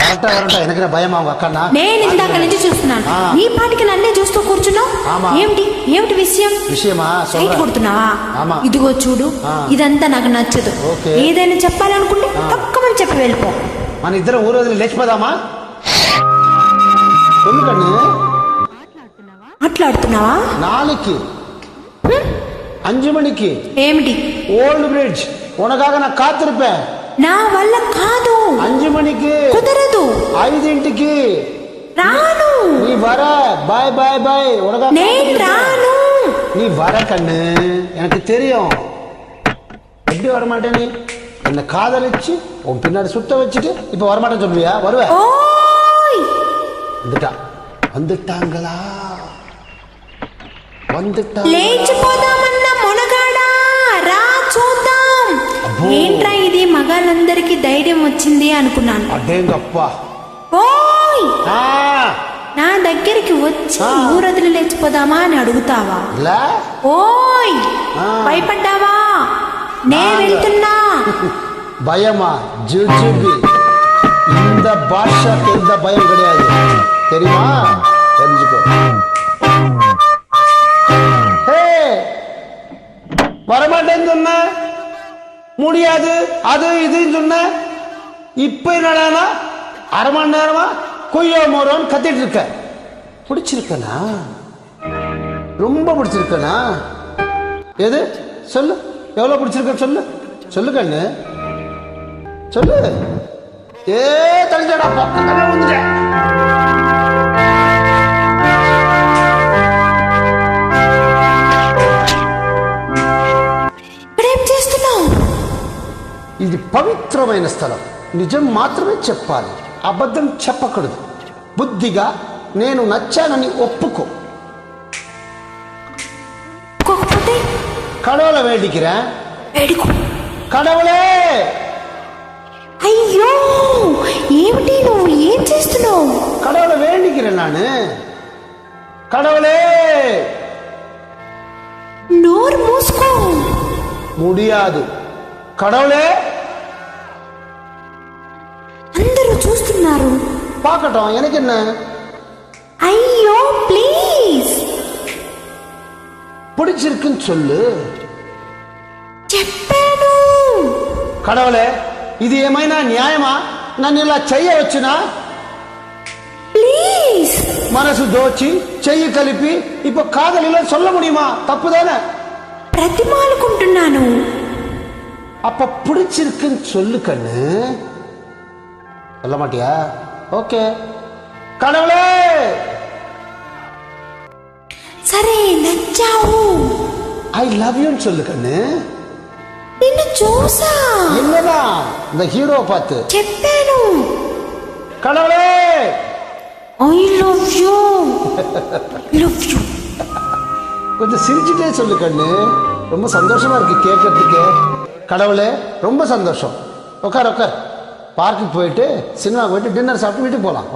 వెనక భయం అక్కన్నా. నేను ఇందాక నుంచి చూస్తున్నాను, నీ పాటికి నన్నే చూస్తూ కూర్చున్నావు. ఏమిటి ఏమిటి విషయమా? కొడుతున్నావా? ఇదిగో చూడు, ఇదంతా నాకు నచ్చదు. ఏదైనా చెప్పాలనుకుంటే తక్కువ చెప్పి వెళ్ళిపో. మన ఇద్దరం ఊరు వదిలి లేచిపోదామా? ఎందుకని మాట్లాడుతున్నావా? నాలుగుకి అంజుమణికి ఏమిటి? ఓల్డ్ బ్రిడ్జ్ ఉనగాగా నా కాத்திருப்பே. నా వల్ల కాదు. అంజుమణికి కుదరదు. 5ంటికి రాను. நீ வர. பாய் பாய் பாய். உனக்கு నేను రాను. நீ வர கண்ணு, எனக்கு தெரியும். எப்படி வரமாட்டேன்? நீ என்ன காதலிச்சு உன் பின்னாடி சுத்த வச்சுட்டு இப்ப வரமாட்டேன்னு சொல்லுவியா? வருவ. வந்துட்டாங்களா? లేచిపోదామన్న మొనగాడా, రా చూద్దాం. ఏంట్రా ఇది, మగాళ్ళందరికీ ధైర్యం వచ్చింది అనుకున్నాను. అదేంగప్పా. ఓయ్, నా దగ్గరికి వచ్చి ఊరొదిలి లేచిపోదామా అని అడుగుతావా? ఓయ్, భయపడ్డావా? నే వెళ్తున్నా. பயமா? ஜுஜுபி. இந்த பாஷாக்கு எந்த பயம் கிடையாது, தெரியுமா? தெரிஞ்சுக்கோ. வரமாட்டேன்னு சொன்ன, முடியாது அது இதுன்னு சொன்ன. இப்ப என்னடானா அரை மணி நேரமா கொய்யோ மோரோன்னு கத்திட்டு இருக்க. பிடிச்சிருக்கனா? ரொம்ப பிடிச்சிருக்கனா? எது சொல்லு, எவ்வளவு பிடிச்சிருக்க சொல்லு. சொல்லு கண்ணு, சொல்லு. தலிச்சடா பக்கத்துல வந்துட்டேன். ఇది పవిత్రమైన స్థలం. నిజం మాత్రమే చెప్పాలి, అబద్ధం చెప్పకూడదు. బుద్ధిగా నేను నచ్చానని ఒప్పుకో. கடவுளை வேண்டிக்கிறேன். கடவுளே. అయ్యో, ఏమిటి నువ్వు ఏం చేస్తున్నావు? கடவுளை வேண்டிக்கிறேன் நானு. கடவுளே. నోరు మూసుకో. முடியாது. கடவுளே. అందరూ చూస్తున్నారు. பார்க்கட்டும், எனக்கு என்ன. అయ్యో ప్లీజ్. பிடிச்சிருக்குன்னு சொல்லு. చెప్పాను. கடவுளே, ఇది ఏమైనా న్యాయమా? నన్ను ఇలా చెయ్యవచ్చునా? ప్లీజ్. మనసు దోచి చెయ్యి కలిపి இப்ப காதலில சொல்ல முடியுமா? தப்புதானே? ప్రతిమాలుకుంటున్నాను. அப்ப பிடிச்சிருக்குன்னு சொல்லு கண்ணு. சொல்ல மாட்டியா? ఓకే. கடவுளே. సరే, నచ్చావు. ఐ లవ్ యూ சொல்லு கண்ணு. నిన్ను చూసా. என்னடா இந்த ஹீరో பார்த்து చెప్పాను. கடவுளே. I love you. Love you. கொஞ்சம் சிரிச்சுட்டே சொல்லு கண்ணு. ரொம்ப சந்தோஷமா இருக்கு கேட்கறதுக்கு. கடவுளே, ரொம்ப சந்தோஷம். உட்கார் உட்கார். பார்க்குக்கு போயிட்டு சினிமா போயிட்டு டின்னர் சாப்பிட்டு வீட்டுக்கு போகலாம்.